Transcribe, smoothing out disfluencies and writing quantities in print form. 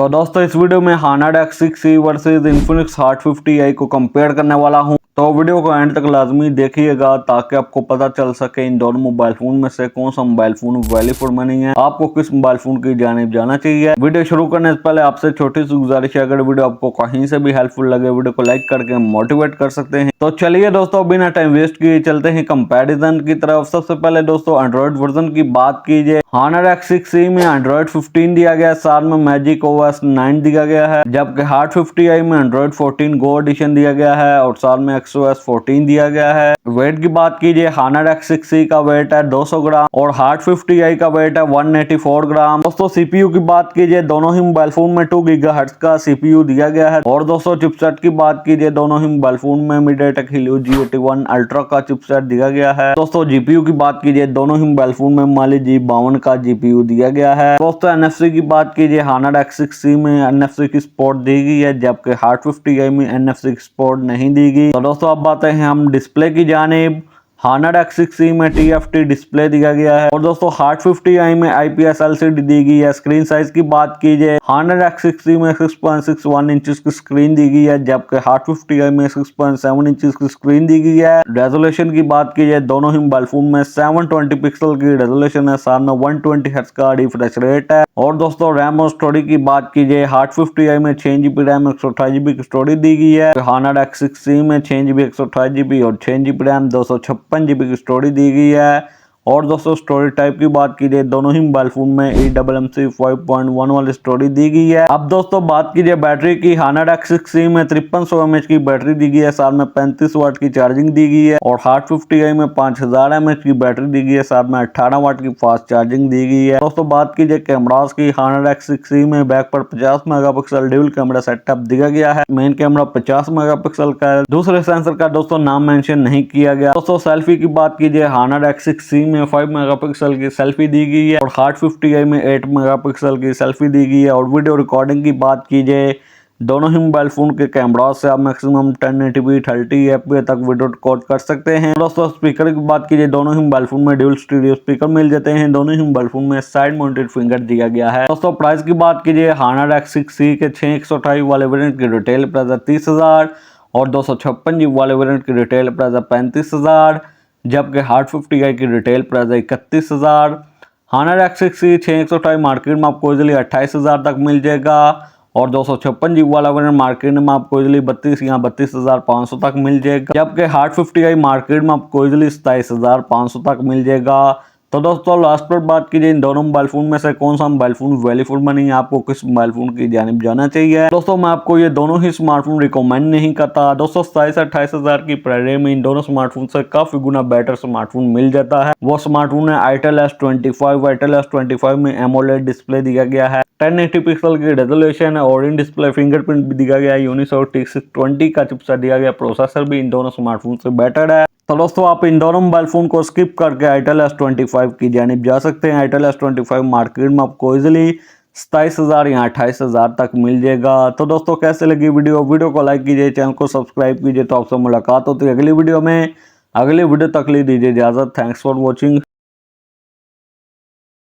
तो दोस्तों इस वीडियो में Honor X6e versus Infinix Hot 50i को कंपेयर करने वाला हूं। तो वीडियो को एंड तक लाजमी देखिएगा ताकि आपको पता चल सके इन दोनों मोबाइल फोन में से कौन सा mobile phone value for money है, आपको किस मोबाइल फोन की जानिब जाना चाहिए। वीडियो शुरू करने से पहले आपसे छोटी सी गुजारिश है, अगर वीडियो आपको कहीं से भी हेल्पफुल लगे वीडियो को लाइक करके मोटिवेट कर सकते हैं। तो चलिए दोस्तों बिना टाइम वेस्ट किए चलते हैं कंपैरिजन की तरफ। सबसे पहले दोस्तों एंड्रॉइड वर्जन की बात कीजिए। Honor X6e में एंड्रॉइड 15 दिया गया है, साथ में मैजिक OS 9 दिया गया है, जबकि Hot 50i में एंड्रॉइड 14 गो एडिशन दिया गया है और साथ में XOS 14 दिया गया है। वेट की बात कीजिए, Honor X6e का वेट है 200 ग्राम और Hot 50i का वेट है 184 ग्राम। दोस्तों सीपीयू की बात कीजिए, दोनों ही मोबाइल फोन में 2 GHz का सीपीयू दिया गया है। और दोस्तों चिपसेट की बात कीजिए, दोनों ही मोबाइल फोन में MediaTek Helio G81 Ultra का चिपसेट दिया गया है। दोस्तों जीपीयू की बात कीजिए, दोनों ही मोबाइल फोन में Mali G52 का जीपीयू दिया गया है। दोस्तों NFC की बात कीजिए, Honor X6e में NFC की सपोर्ट दी गई है, जबकि Hot 50i में NFC की सपोर्ट नहीं दी गई। तो दोस्तों अब आते हैं हम डिस्प्ले की जानिब। Honor X6e में TFT डिस्प्ले दिया गया है और दोस्तों Hot 50i में IPS LCD दी गई है। स्क्रीन साइज की बात कीजिए, Honor X6e में 6.61 इंचेस की स्क्रीन दी गई है, जबकि Hot 50i में 6.7 इंचेस की स्क्रीन दी गई है। रेजोल्यूशन की बात कीजिए, दोनों ही मोबाइल फोन में 720 पिक्सल की रेजोल्यूशन है, साथ में 120 हर्ट्ज का रिफ्रेश रेट है। और दोस्तों रैम और स्टोरेज की बात कीजिए, Hot 50i में 6GB रैम 128GB की स्टोरेज दी गई है। Honor X6e में 6GB 128GB और 6GB रैम 256GB की स्टोरेज दी गई है। और दोस्तों स्टोरेज टाइप की बात कीजिए, दोनों ही मोबाइल फोन में eMMC 5.1 वाली स्टोरेज दी गई है। अब दोस्तों बात कीजिए बैटरी की, Honor X6e में 5300 mAh की बैटरी दी गई है, साथ में 35 वाट की चार्जिंग दी गई है। और Hot 50i में 5000 mAh की बैटरी दी गई है, साथ में 18 वाट की फास्ट चार्जिंग दी गई है। दोस्तों बात कीजिए कैमरास की, Honor X6e में बैक पर 50 मेगापिक्सल ड्यूल कैमरा सेटअप दिया गया है। मेन कैमरा 50 मेगापिक्सल का है, दूसरे सेंसर का दोस्तों नाम मेंशन नहीं किया गया। दोस्तों सेल्फी की बात कीजिए, Honor X6e में 5 मेगापिक्सल की सेल्फी दी गई है और Hot 50i में 8 मेगापिक्सल की सेल्फी दी गई है। और वीडियो रिकॉर्डिंग की बात कीजिए, दोनों ही मोबाइल फोन के कैमरा से आप मैक्सिमम 1080p 30fps तक वीडियो रिकॉर्ड कर सकते हैं। दोस्तों स्पीकर की बात कीजिए, दोनों ही मोबाइल फोन में ड्यूल स्टीरियो स्पीकर मिल जाते हैं, दोनों ही मोबाइल फोन में साइड माउंटेड फिंगर दिया गया है। दोस्तों प्राइस की बात कीजिए, Honor X6e के 6128 वाले वेरिएंट की रिटेल प्राइस है 30,000 और 256GB वाले वेरिएंट की रिटेल प्राइस है 35,000, जबकि Hot 50i की रिटेल प्राइस है 31,000। Honor X6e 6128 मार्केट में आपको इजिली 28,000 तक मिल जाएगा और 256GB वाला वेरिएंट मार्केट में आपको इजिली 32 या 32,500 तक मिल जाएगा, जबकि Hot 50i मार्केट में आपको इजिली 27,500 तक मिल जाएगा। तो दोस्तों लास्ट पर बात कीजिए, इन दोनों मोबाइल फोन में से कौन सा mobile phone value for money है, आपको किस मोबाइल फोन की जानिब जाना चाहिए। दोस्तों मैं आपको ये दोनों ही स्मार्टफोन रिकमेंड नहीं करता। दोस्तों 27-28,000 की प्राइस में इन दोनों स्मार्टफोन से काफी गुना बेटर स्मार्टफोन मिल जाता है। वो स्मार्टफोन है Itel S25। Itel S25 में AMOLED डिस्प्ले दिया गया है, 1080 पिक्सल की रेजोल्यूशन है और इन डिस्प्ले फिंगरप्रिंट भी दिया गया है, Unisoc T620 का चिपसेट दिया गया, प्रोसेसर भी इन दोनों स्मार्टफोन से बेटर है। तो दोस्तों आप इन दोनों मोबाइल फोन को स्किप करके Itel S25 की जानिब जा सकते हैं। Itel S25 मार्केट में आपको इजिली 27,000 या 28,000 तक मिल जाएगा। तो दोस्तों कैसे लगी वीडियो को लाइक कीजिए, चैनल को सब्सक्राइब कीजिए। तो आपसे मुलाकात होती है अगली वीडियो में। अगली वीडियो तक ले दीजिए इजाजत। Thanks for watching.